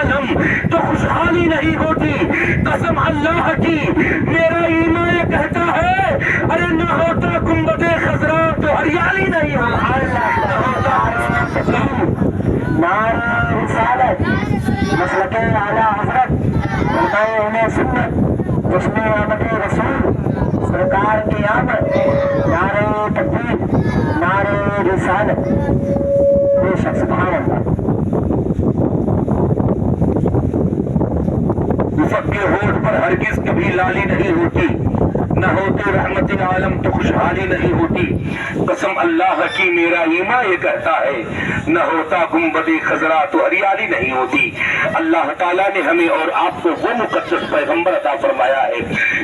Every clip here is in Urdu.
عالم تو خوشحالی نہیں ہوتی. قسم اللہ کی میرا ایمان یہ کہتا ہے ارے نہ ہوتا گنبد خضرا تو ہریالی نہیں ہوتا. نعرہ رسالت مسلک اعلیٰ حضرت علماء سنت جشن آمد رسول سرکار کی آمد. نعرہ تکبیر نعرہ رسالت. بے شک سبحان اللہ. مفک کے ہونٹ پر ہرگز کبھی لالی نہیں ہوتی. نہ ہوتے رحمت عالم تو خوشحالی نہیں ہوتی. قسم اللہ کی میرا ایمان یہ کہتا ہے نہ ہوتا گنبد خضرا تو ہریالی نہیں ہوتی. اللہ تعالیٰ نے ہمیں اور آپ کو وہ مقدس پیغمبر عطا فرمایا ہے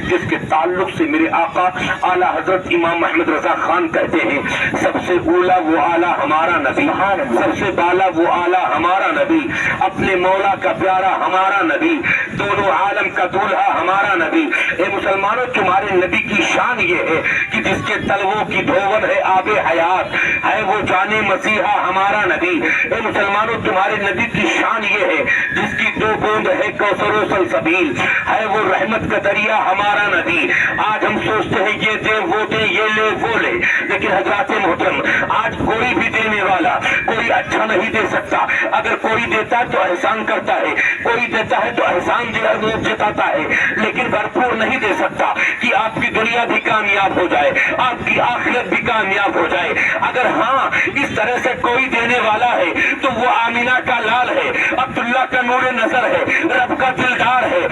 جس کے تعلق سے میرے آقا اعلیٰ حضرت امام احمد رضا خان کہتے ہیں سب سے اولا وہ اعلیٰ ہمارا نبی, سب سے بالا وہ اعلیٰ ہمارا نبی, اپنے مولا کا پیارا ہمارا نبی, دونوں عالم کا دولہا ہمارا نبی. اے مسلمانوں تمہارے نبی کی شان یہ ہے کہ جس کے تلووں کی دھون ہے آب حیات ہے وہ جانے مسیحا ہمارا نبی. اے مسلمانوں تمہارے نبی کی شان یہ ہے جس کی دو بوند ہے کوثر و سلسبیل ہے وہ رحمت کا دریا ہمارا نبی. آج ہم سوچتے ہیں یہ دے وہ دے یہ لے وہ لے, لیکن حضرات محترم آج کوئی بھی دینے والا کوئی اچھا نہیں دے سکتا. اگر کوئی دیتا ہے تو احسان کرتا ہے, کوئی دیتا ہے تو احسان جتاتا ہے, لیکن بھرپور نہیں دے سکتا کہ آپ کی دنیا بھی کامیاب ہو جائے آپ کی آخرت بھی کامیاب ہو جائے. اگر ہاں اس طرح سے کوئی دینے والا ہے تو وہ آمینہ کا لال ہے, عبداللہ کا نور نظر ہے, رب کا دلدار ہے,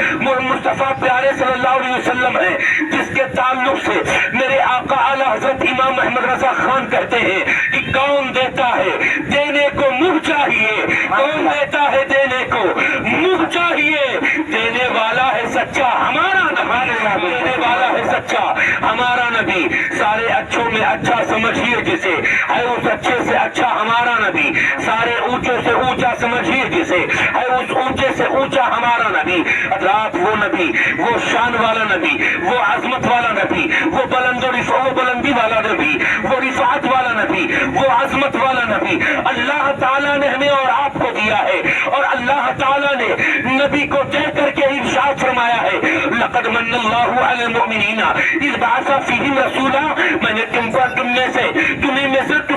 مصطفیٰ پیارے صلی اللہ علیہ وسلم ہے جس کے تعلق سے میرے آقا اعلیٰ حضرت امام احمد رضا خان کہتے ہیں کہ کون دیتا ہے دینے کو منہ چاہیے, کون دیتا ہے دینے کو منہ چاہیے. دینے والا ہے سچا ہمارا نبی, دینے والا ہے سچا ہمارا نبی. سارے اچھوں میں اچھا سمجھیے جسے ہے اس اچھے سے اچھا ہمارا نبی. سارے اونچے سے اونچا سمجھیے جسے ہے اس اونچے سے اونچا ہمارا نبی. حضرات وہ نبی, وہ شان والا نبی, وہ عظمت والا نبی, وہ بلندی والا نبی, وہ رفعت والا نبی, وہ عظمت والا نبی اللہ تعالیٰ نے ہمیں اور آپ کو دیا ہے. اور اللہ تعالیٰ نے نبی کو کہہ کر کے ارشاد فرمایا ہے لقد من اللہ علی المؤمنین اذ بعث فیہم رسولا, میں نے تم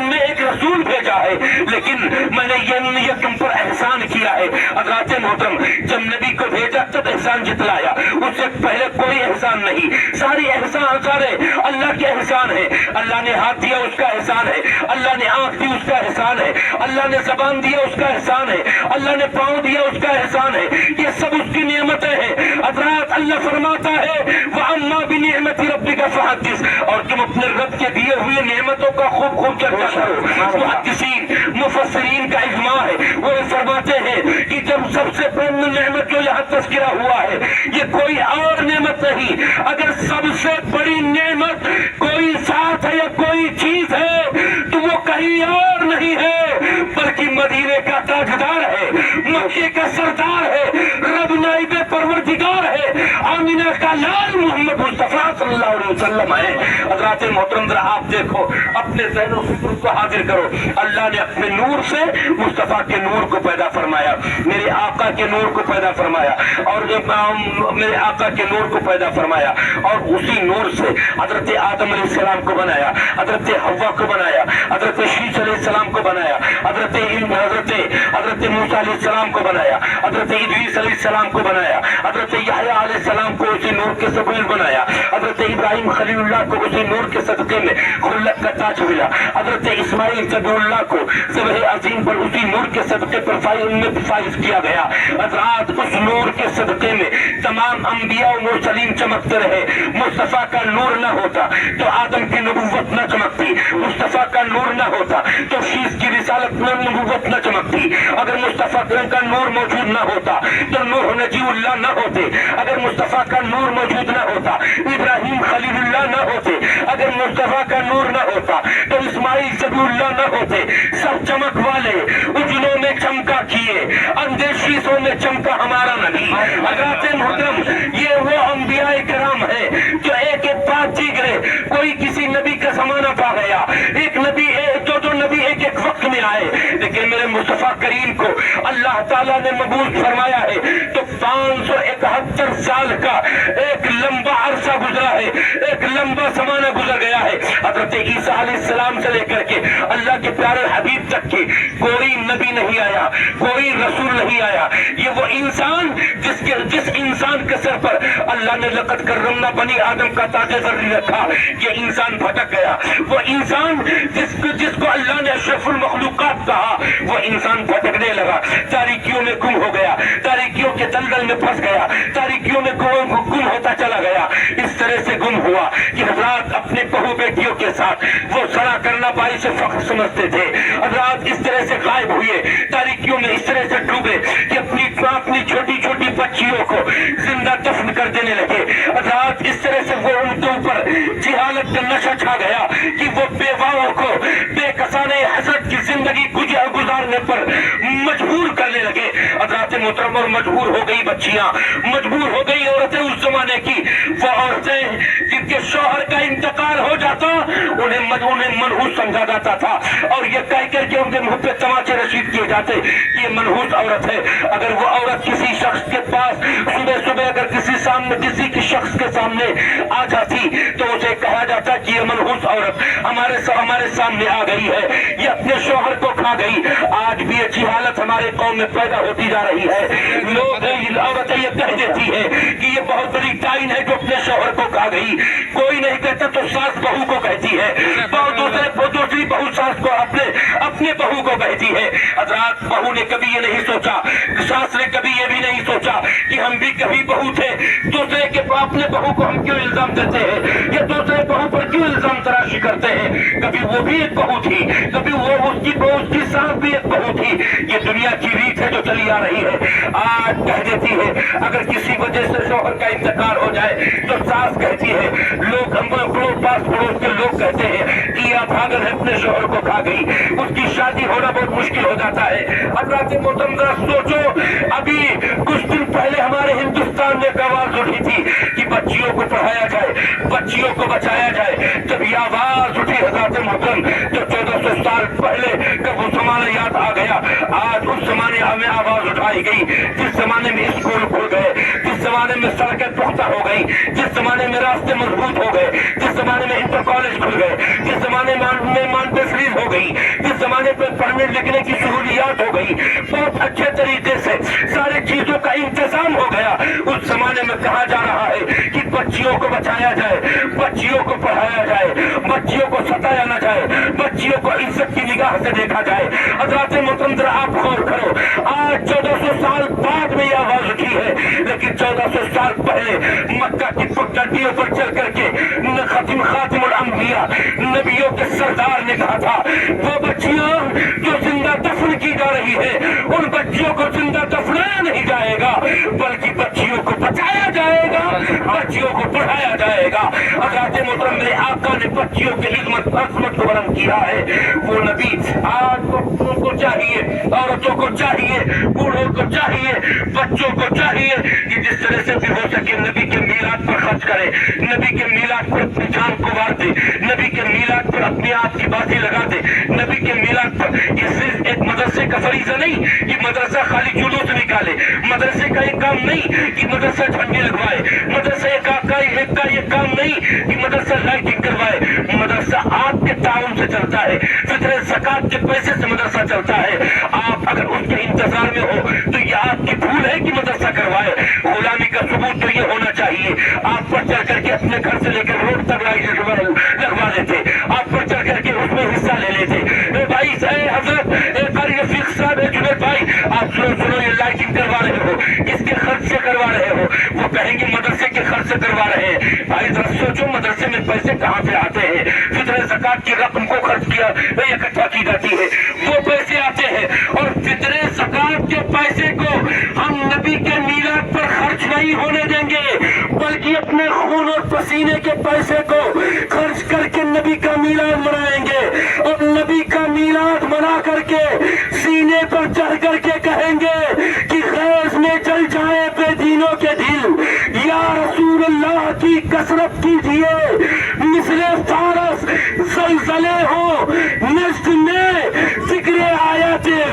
میں ایک رسول بھیجا ہے لیکن میں نے یہ تم پر احسان کیا ہے. حضرات محترم جب نبی کو بھیجا تب احسان جتلایا, اس سے پہلے کوئی احسان نہیں. سارے اللہ کے احسان ہے. اللہ نے ہاتھ دیا اس کا احسان ہے, اللہ نے آنکھ دی اس کا احسان ہے, اللہ نے زبان دیا اس کا احسان ہے, اللہ نے پاؤں دیا اس کا احسان ہے. یہ سب اس کی نعمتیں ہیں. حضرات اللہ فرماتا ہے وَأَمَّا بِنِعْمَةِ رَبِّكَ فَحَدِّثْ, اور تم اپنے رب کے دیے ہوئے نعمتوں کا خوب چرچا کرو. محدثین مفسرین کا اجماع ہے, وہ فرماتے ہیں کہ جب سب سے بڑی نعمت جو یہاں تذکرہ ہوا ہے یہ کوئی اور نعمت نہیں. اگر سب سے بڑی نعمت کوئی ساتھ ہے یا کوئی چیز ہے تو وہ کہیں اور نہیں ہے بلکہ مدینے کا تاجدار ہے, مکے کا سردار ہے, رب نائب پروردگار ہے, آمینہ کا لال محمد مصطفیٰ صلی اللہ علیہ وسلم ہے. حضرات محترم ذرا آپ دیکھو, اپنے ذہن و فکر کو حاضر کرو. اللہ نے اپنے نور سے مصطفیٰ کے نور کو پیدا فرمایا, میرے آقا کے نور کو پیدا فرمایا, اور میرے آقا کے نور کو پیدا فرمایا, اور اسی نور سے حضرت آدم علیہ السلام کو بنایا, حضرت حوا کو بنایا, حضرت شیش علیہ السلام کو بنایا, حضرت موسیٰ علیہ السلام کو بنایا, حضرت ادریس علیہ السلام کو بنایا, حضرت یحییٰ علیہ السلام کو اسی نور کے سبیل بنایا, حضرت ابراہیم خلیل اللہ کو اسی نور کے صدقے میں خلت کا تاج ملا, حضرت اسماعیل ذبیح اللہ کو ذبح عظیم پر اسی نور کے صدقے پر فائز کیا گیا. حضرات اس نور کے صدقے میں تمام انبیاء و مرسلین چمکتے رہے. مصطفیٰ کا نور نہ ہوتا تو آدم کی نبوت نہ چمکتی, مصطفیٰ کا نور نہ ہوتا تو شیش کی رسالت میں نبوت نہ چمکتی, اگر مصطفیٰ کا نور موجود نہ ہوتا تو نوح نجی اللہ نہ ہوتے, اگر مصطفیٰ کا نور موجود نہ ہوتا ابراہیم خلیل اللہ نہ ہوتے, اگر مصطفیٰ کا نور نہ ہوتا تو اسماعیل ذبیح اللہ نہ ہوتے. سب چمک والے اجلوں میں چمکا کیے, اندیشیسوں میں چمکا ہمارا نبی. حضرات محترم یہ وہ انبیاء کرام ہیں جو ایک بات جی گئے, کوئی کسی نبی کا زمانہ پا گیا, ایک نبی جو نبی ایک وقت میں آئے, لیکن میرے مصطفیٰ مصطفیٰ کریم کو اللہ تعالیٰ نے مبعوث فرمایا ہے تو 571 سال کا ایک لمبا عرصہ گزرا ہے، ایک لمبا زمانہ گزر گیا ہے۔ حضرت عیسیٰ علیہ السلام سے لے کر کے اللہ کے پیارے حبیب تک کے کوئی نبی نہیں آیا، کوئی رسول نہیں آیا۔ یہ وہ انسان جس انسان کے سر پر اللہ نے لقد کرمنا بنی آدم کا تاج ذری رکھا، یہ انسان بھٹک گیا۔ وہ انسان جس کو اللہ نے اشرف المخلوقات کہا، وہ انسان بھٹکنے لگا، تاریکیوں میں گم ہو گیا، تاریکیوں کے دلدل میں پھنس گیا، تاریکیوں میں گم ہوتا چلا گیا۔ اس طرح سے گم ہوا کہ حضرات اپنے بہو بیٹیوں کے ساتھ وہ زنا کرنا باعث فخر سمجھتے تھے، حضرات اس طرح سے غائب ہوئے، تاریکیوں میں اس طرح سے ڈوبے کہ اپنی چھوٹی چھوٹی بچیوں کو زندہ دفن کر دینے لگے۔ حضرات اس طرح سے وہ ان کے اوپر جہالت کا نشہ چھا گیا کہ وہ بیواؤں کو بے کسانے حسرت کی زندگی گزارنے پر مجبور کرنے لگے۔ حضرات محترم، اور مجبور ہو گئی بچیاں، مجبور ہو گئی عورتیں اس زمانے کی، وہ عورتیں جن کے شوہر کا انتقال ہو جاتا انہیں منحوس سمجھا جاتا تھا، اور یہ کہہ کر کے ان کے منہ پہ تماچے رشید کیے جاتے کہ یہ منحوس عورت ہے۔ اگر وہ عورت کسی شخص کے پاس صبح اگر کسی شخص کے سامنے آ جاتی تو اسے کہا جاتا کہ یہ منحوس عورت ہمارے سامنے آ گئی ہے، یہ اپنے شوہر کو کھا گئی۔ آج بھی اچھی حالت ہمارے قوم میں پیدا ہوتی جا رہی ہے، لوگ عورتیں یہ کہہ دیتی ہے کہ یہ بہت بڑی ڈائن ہے جو اپنے شوہر کو کھا گئی۔ کوئی نہیں کہتا تو ساس بہو کو کہتی ہے، دوسری بہو ساس کو اپنے بہو کو کہتی ہے۔ حضرات بہو نے کبھی یہ نہیں سوچا، ساس نے کبھی یہ بھی نہیں سوچا کہ ہم بھی کبھی بہو تھے، دوسرے کے اپنے بہو کو ہم کیوں الزام دیتے ہیں یا دوسرے بہو پر کیوں الزام تراشی کرتے ہیں؟ کبھی وہ بھی ایک بہو تھی، کبھی وہ اس کی ساس بھی ایک بہو تھی۔ یہ دنیا کی ریت ہے جو چلی آ رہی ہے۔ آج کہہ دیتی ہے اگر کسی وجہ سے شوہر کا انتقال ہو جائے تو ساس کہتی ہے، لوگ پاس پڑوس کے لوگ کہتے ہیں کہ یہ بھاگل ہے اپنے شوہر کو کھا گئی، اس کی شادی ہونا بہت مشکل ہو جاتا ہے۔ حضرات محترم ذرا سوچو، ابھی کچھ دن پہلے ہمارے ہندوستان میں ایک آواز اٹھی تھی کہ بچیوں کو پڑھایا جائے، بچیوں کو بچایا جائے۔ جب یہ آواز اٹھی حضرات محترم تو 1400 سال پہلے کا وہ زمانہ یاد آ گیا۔ آج اس زمانے میں آواز اٹھائی گئی جس زمانے میں اسکول کھل گئے، جس زمانے میں سڑکیں پختہ ہو گئی، جس زمانے میں راستے مضبوط ہو گئے، جس زمانے میں انٹر کالج کھل گئے، جس زمانے میں مانٹیسریز ہو گئی، جس زمانے پہ پڑھنے لکھنے کی سہولیات ہو گئی، بہت اچھے طریقے سے ساری چیزوں کا انتظام ہو گیا، اس زمانے میں کہا جا رہا ہے کہ بچیوں کو بچایا جائے، بچیوں کو پڑھایا جائے، بچیوں کو ستایا نہ جائے، بچیوں کو عزت کی نگاہ سے دیکھا جائے۔ حضرات محترم ذرا آپ غور کرو، آج 1400 سال بعد میں یہ آواز اٹھی ہے، لیکن 1400 سال پہلے مکہ کی پگڈنڈیوں پر چل کر کے خاتم الانبیاء نبیوں کے سردار نے کہا تھا وہ بچیاں جو زندہ دفن کی جا رہی ہے ان بچیوں کو زندہ دفنایا نہیں جائے گا بلکہ بچیوں کو بچایا جائے گا، بچیوں کو پڑھایا جائے گا۔ حضرات محترم میرے آقا نے بچیوں کی عظمت کو بلند کیا ہے۔ وہ نبی آج بچوں کو چاہیے، عورتوں کو چاہیے، بوڑھوں کو چاہیے، بچوں کو چاہیے کہ جس طرح سے بھی ہو سکے نبی کے میلاد پر خرچ کرے، نبی کے میلاد پر اپنی جان کو وار دے، نبی کے میلاد پر اپنے آپ کی بازی لگا دے، نبی کے میلاد پر یہ صرف ایک مدرسے کا فریضہ نہیں کہ مدرسہ خالی جلوس نکالے، مدرسے کا یہ کام نہیں کہ مدرسہ جھنڈے لگوائے، مدرسے کا یہ کام نہیں کہ مدرسہ لائٹنگ کروائے، مدرسہ آپ کے تعاون سے چلتا ہے، فطر زکات کے پیسے سے مدرسہ چلتا ہے۔ آپ اگر اس کے انتظار میں ہو تو یہ آپ کی بھول ہے کہ مدرسہ کروائے۔ غلامی کا ثبوت تو یہ ہونا چاہیے آپ پر چل کر کے اپنے گھر سے لے کر روڈ تک لگوا لیتے، آپ پر چل کر کے اس میں حصہ لے لیتے۔ بھائی حضرت قاری رفیق صاحب جنید بھائی آپ سنو یہ لائٹنگ کروا رہے ہو، کس کے خرچ سے کروا رہے ہو؟ وہ کہیں گے مدرسے کے خرچ سے کروا رہے ہیں۔ بھائی ذرا سوچو مدرسے میں پیسے کہاں سے آتے ہیں؟ فطر زکات کی رقم کو خرچ کیا اکٹھا کی جاتی ہے، وہ پیسے آتے ہیں، اور فطر زکات کے پیسے کو ہم نبی کے میلاد پر خرچ نہیں ہونے دیں گے بلکہ اپنے خون اور پسینے کے پیسے کو خرچ کر کے نبی کا میلاد منائیں گے، اور نبی کا میلاد منا کر کے سینے پر چڑھ کر کے کہیں گے کہ خیز میں جل جائے بے دینوں کے دل، یا رسول اللہ کی کثرت کیجئے مثل فارس زلزلے ہو نجد میں ذکر آیات